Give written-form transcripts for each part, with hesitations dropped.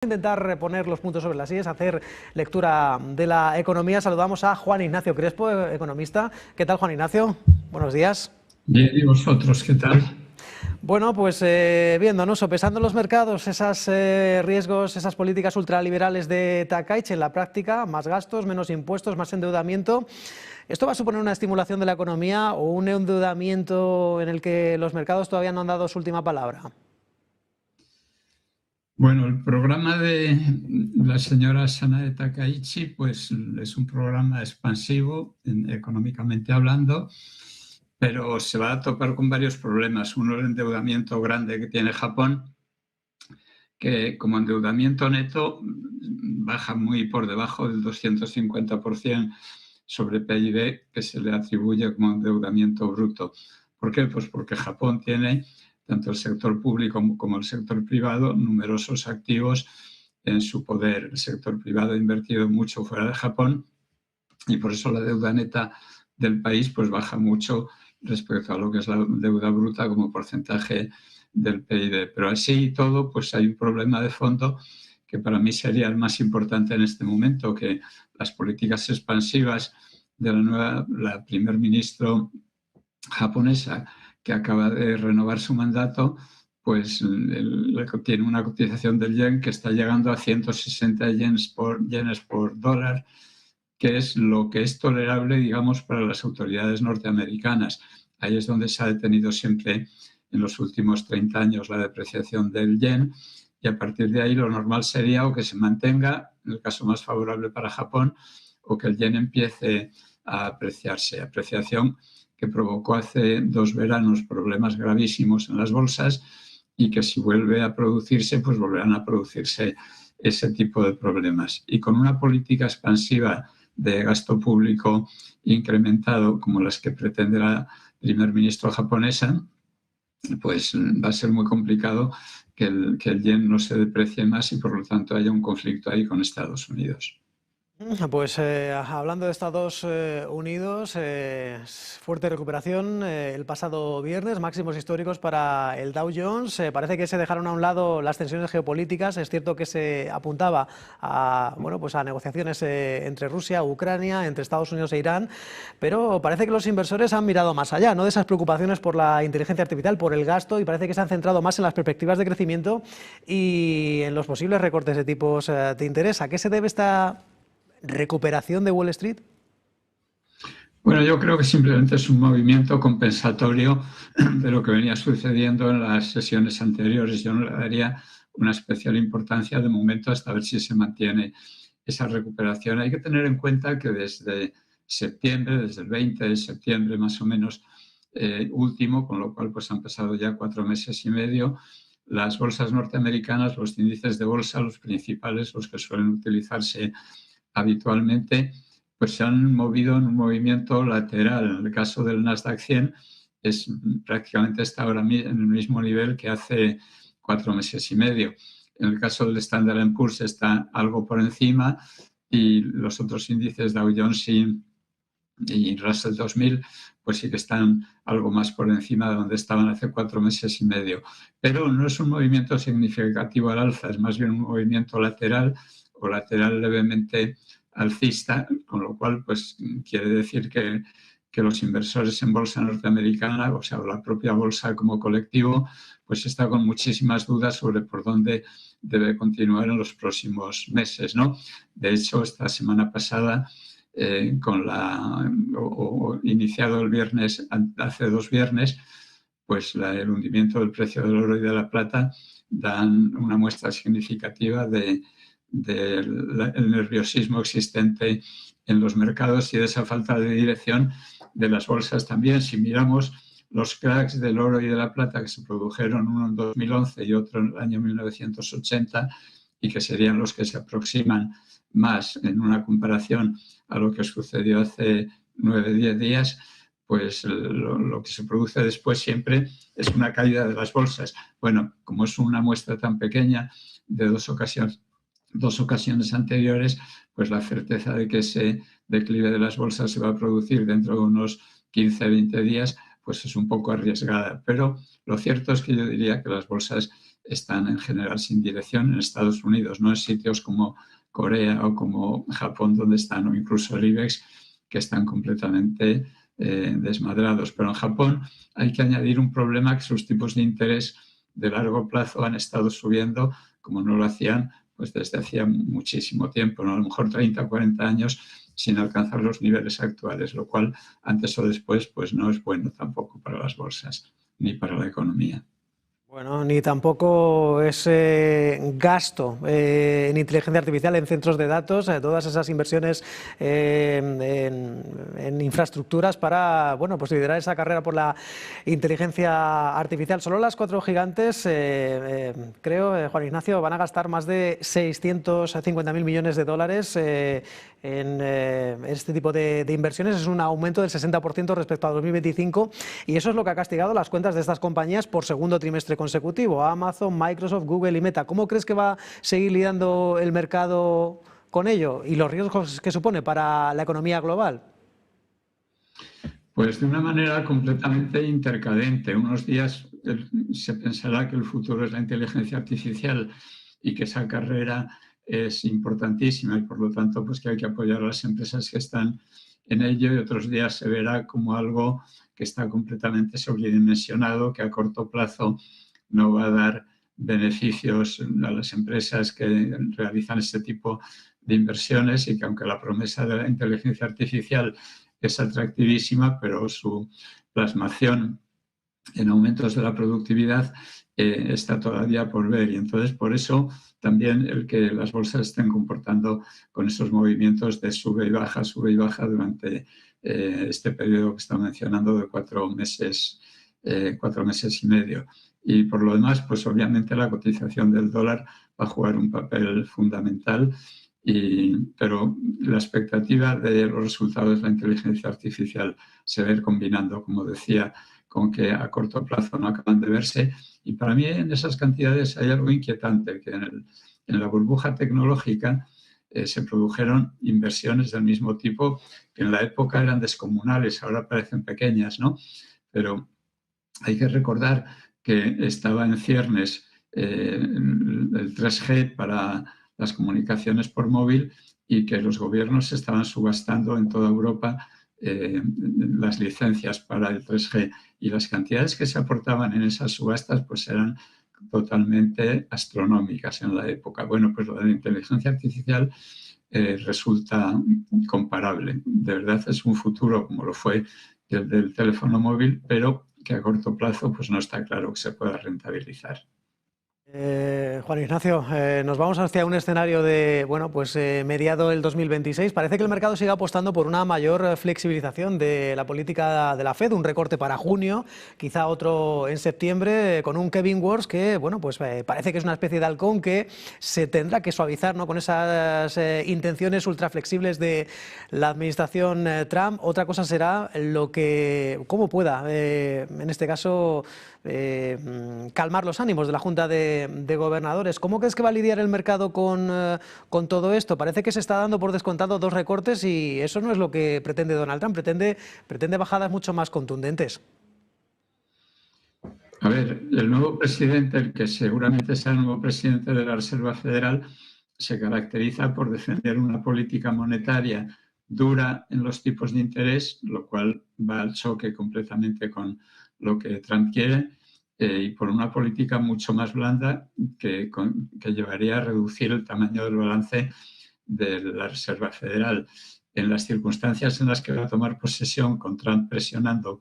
Intentar reponer los puntos sobre las IES, hacer lectura de la economía. Saludamos a Juan Ignacio Crespo, economista. ¿Qué tal, Juan Ignacio? Buenos días. Bien, ¿y vosotros qué tal? Bueno, pues viendo, ¿no? Sopesando los mercados, esos riesgos, esas políticas ultraliberales de Takaichi en la práctica, más gastos, menos impuestos, más endeudamiento. ¿Esto va a suponer una estimulación de la economía o un endeudamiento en el que los mercados todavía no han dado su última palabra? Bueno, el programa de la señora Sanae Takaichi pues, es un programa expansivo, económicamente hablando, pero se va a topar con varios problemas. Uno, el endeudamiento grande que tiene Japón, que como endeudamiento neto baja muy por debajo del 250% sobre PIB que se le atribuye como endeudamiento bruto. ¿Por qué? Pues porque Japón tiene, tanto el sector público como el sector privado, numerosos activos en su poder. El sector privado ha invertido mucho fuera de Japón y por eso la deuda neta del país pues baja mucho respecto a lo que es la deuda bruta como porcentaje del PIB. Pero así y todo, pues hay un problema de fondo que para mí sería el más importante en este momento, que las políticas expansivas de la primer ministro japonesa, que acaba de renovar su mandato, pues tiene una cotización del yen que está llegando a 160 yenes por dólar, que es lo que es tolerable, digamos, para las autoridades norteamericanas. Ahí es donde se ha detenido siempre en los últimos 30 años la depreciación del yen, y a partir de ahí lo normal sería o que se mantenga, en el caso más favorable para Japón, o que el yen empiece a apreciarse. Apreciación que provocó hace 2 veranos problemas gravísimos en las bolsas y que si vuelve a producirse, pues volverán a producirse ese tipo de problemas. Y con una política expansiva de gasto público incrementado como las que pretende la primer ministro japonesa, pues va a ser muy complicado que el yen no se deprecie más y por lo tanto haya un conflicto ahí con Estados Unidos. Pues hablando de Estados Unidos, fuerte recuperación el pasado viernes, máximos históricos para el Dow Jones. Parece que se dejaron a un lado las tensiones geopolíticas. Es cierto que se apuntaba a, bueno, pues a negociaciones entre Rusia, Ucrania, entre Estados Unidos e Irán, pero parece que los inversores han mirado más allá, ¿no? De esas preocupaciones por la inteligencia artificial, por el gasto, y parece que se han centrado más en las perspectivas de crecimiento y en los posibles recortes de tipos de interés. ¿A qué se debe esta recuperación de Wall Street? Bueno, yo creo que simplemente es un movimiento compensatorio de lo que venía sucediendo en las sesiones anteriores. Yo no le daría una especial importancia de momento hasta ver si se mantiene esa recuperación. Hay que tener en cuenta que desde septiembre, desde el 20 de septiembre más o menos último, con lo cual pues han pasado ya 4 meses y medio, las bolsas norteamericanas, los índices de bolsa, los principales, los que suelen utilizarse habitualmente, pues se han movido en un movimiento lateral. En el caso del Nasdaq 100, prácticamente está ahora en el mismo nivel que hace 4 meses y medio. En el caso del Standard & Poor's está algo por encima y los otros índices Dow Jones y Russell 2000 pues sí que están algo más por encima de donde estaban hace 4 meses y medio. Pero no es un movimiento significativo al alza, es más bien un movimiento lateral o lateral levemente alcista, con lo cual pues quiere decir que los inversores en bolsa norteamericana, o sea, la propia bolsa como colectivo, pues está con muchísimas dudas sobre por dónde debe continuar en los próximos meses, ¿no? De hecho, esta semana pasada, iniciado el viernes, hace 2 viernes, pues el hundimiento del precio del oro y de la plata dan una muestra significativa del nerviosismo existente en los mercados y de esa falta de dirección de las bolsas también. Si miramos los cracks del oro y de la plata que se produjeron, uno en 2011 y otro en el año 1980, y que serían los que se aproximan más en una comparación a lo que sucedió hace 9 o 10 días, pues lo que se produce después siempre es una caída de las bolsas. Bueno, como es una muestra tan pequeña de dos ocasiones anteriores, pues la certeza de que ese declive de las bolsas se va a producir dentro de unos 15 o 20 días, pues es un poco arriesgada. Pero lo cierto es que yo diría que las bolsas están en general sin dirección en Estados Unidos, no en sitios como Corea o como Japón, donde están, o incluso el IBEX, que están completamente desmadrados. Pero en Japón hay que añadir un problema, que sus tipos de interés de largo plazo han estado subiendo como no lo hacían pues desde hacía muchísimo tiempo, ¿no? A lo mejor 30 o 40 años sin alcanzar los niveles actuales, lo cual antes o después pues no es bueno tampoco para las bolsas ni para la economía. Bueno, ni tampoco ese gasto en inteligencia artificial, en centros de datos, todas esas inversiones en infraestructuras para, bueno, pues liderar esa carrera por la inteligencia artificial. Solo las 4 gigantes, creo, Juan Ignacio, van a gastar más de 650.000 millones de dólares en este tipo de inversiones. Es un aumento del 60% respecto a 2025 y eso es lo que ha castigado las cuentas de estas compañías por segundo trimestre consecutivo. Amazon, Microsoft, Google y Meta. ¿Cómo crees que va a seguir lidiando el mercado con ello y los riesgos que supone para la economía global? Pues de una manera completamente intercadente. Unos días se pensará que el futuro es la inteligencia artificial y que esa carrera es importantísima y por lo tanto pues que hay que apoyar a las empresas que están en ello, y otros días se verá como algo que está completamente sobredimensionado, que a corto plazo no va a dar beneficios a las empresas que realizan este tipo de inversiones, y que aunque la promesa de la inteligencia artificial es atractivísima, pero su plasmación en aumentos de la productividad está todavía por ver. Y entonces por eso también el que las bolsas estén comportando con esos movimientos de sube y baja durante este periodo que está mencionando de 4 meses y medio. Y por lo demás, pues obviamente la cotización del dólar va a jugar un papel fundamental, pero la expectativa de los resultados de la inteligencia artificial se ve combinando, como decía, con que a corto plazo no acaban de verse. Y para mí en esas cantidades hay algo inquietante, que en la burbuja tecnológica se produjeron inversiones del mismo tipo que en la época eran descomunales, ahora parecen pequeñas, ¿no? Pero hay que recordar que estaba en ciernes el 3G para las comunicaciones por móvil, y que los gobiernos estaban subastando en toda Europa las licencias para el 3G, y las cantidades que se aportaban en esas subastas pues eran totalmente astronómicas en la época. Bueno, pues lo de la inteligencia artificial resulta comparable. De verdad es un futuro como lo fue el del teléfono móvil, pero que a corto plazo pues no está claro que se pueda rentabilizar. Juan Ignacio, nos vamos hacia un escenario de, bueno, pues mediado del 2026. Parece que el mercado sigue apostando por una mayor flexibilización de la política de la Fed, un recorte para junio, quizá otro en septiembre, con un Kevin Warsh que, bueno, pues parece que es una especie de halcón que se tendrá que suavizar, ¿no?, con esas intenciones ultra flexibles de la administración Trump. Otra cosa será cómo pueda, en este caso, calmar los ánimos de la Junta de Gobernadores. ¿Cómo crees que va a lidiar el mercado con todo esto? Parece que se está dando por descontado 2 recortes y eso no es lo que pretende Donald Trump. Pretende bajadas mucho más contundentes. A ver, el nuevo presidente, el que seguramente sea el nuevo presidente de la Reserva Federal, se caracteriza por defender una política monetaria dura en los tipos de interés, lo cual va al choque completamente con lo que Trump quiere, y por una política mucho más blanda que llevaría a reducir el tamaño del balance de la Reserva Federal. En las circunstancias en las que va a tomar posesión, con Trump presionando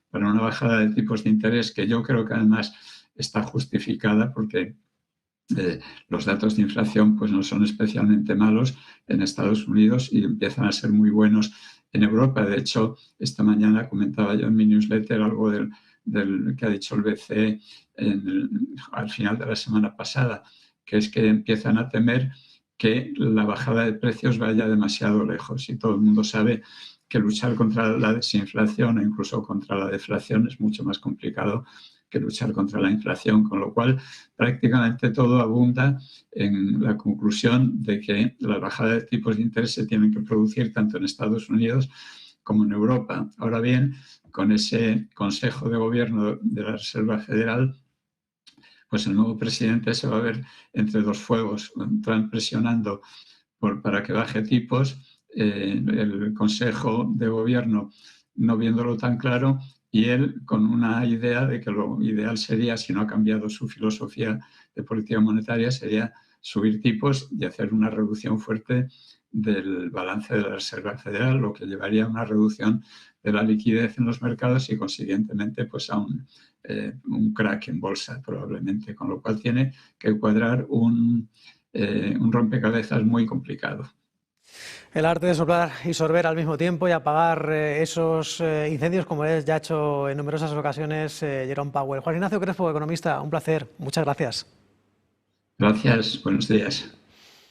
para una bajada de tipos de interés, que yo creo que además está justificada porque los datos de inflación pues no son especialmente malos en Estados Unidos y empiezan a ser muy buenos en Europa. De hecho, esta mañana comentaba yo en mi newsletter algo del que ha dicho el BCE al final de la semana pasada, que es que empiezan a temer que la bajada de precios vaya demasiado lejos, y todo el mundo sabe que luchar contra la desinflación e incluso contra la deflación es mucho más complicado que luchar contra la inflación, con lo cual prácticamente todo abunda en la conclusión de que las bajadas de tipos de interés se tienen que producir tanto en Estados Unidos como en Europa. Ahora bien, con ese Consejo de Gobierno de la Reserva Federal, pues el nuevo presidente se va a ver entre dos fuegos, Trump presionando para que baje tipos, el Consejo de Gobierno no viéndolo tan claro y él con una idea de que lo ideal sería, si no ha cambiado su filosofía de política monetaria, sería subir tipos y hacer una reducción fuerte del balance de la Reserva Federal, lo que llevaría a una reducción de la liquidez en los mercados y consiguientemente pues a un crack en bolsa probablemente, con lo cual tiene que cuadrar un rompecabezas muy complicado. El arte de soplar y sorber al mismo tiempo y apagar esos incendios, como ya ha hecho en numerosas ocasiones Jerome Powell. Juan Ignacio Crespo, economista, un placer. Muchas gracias. Gracias, buenos días.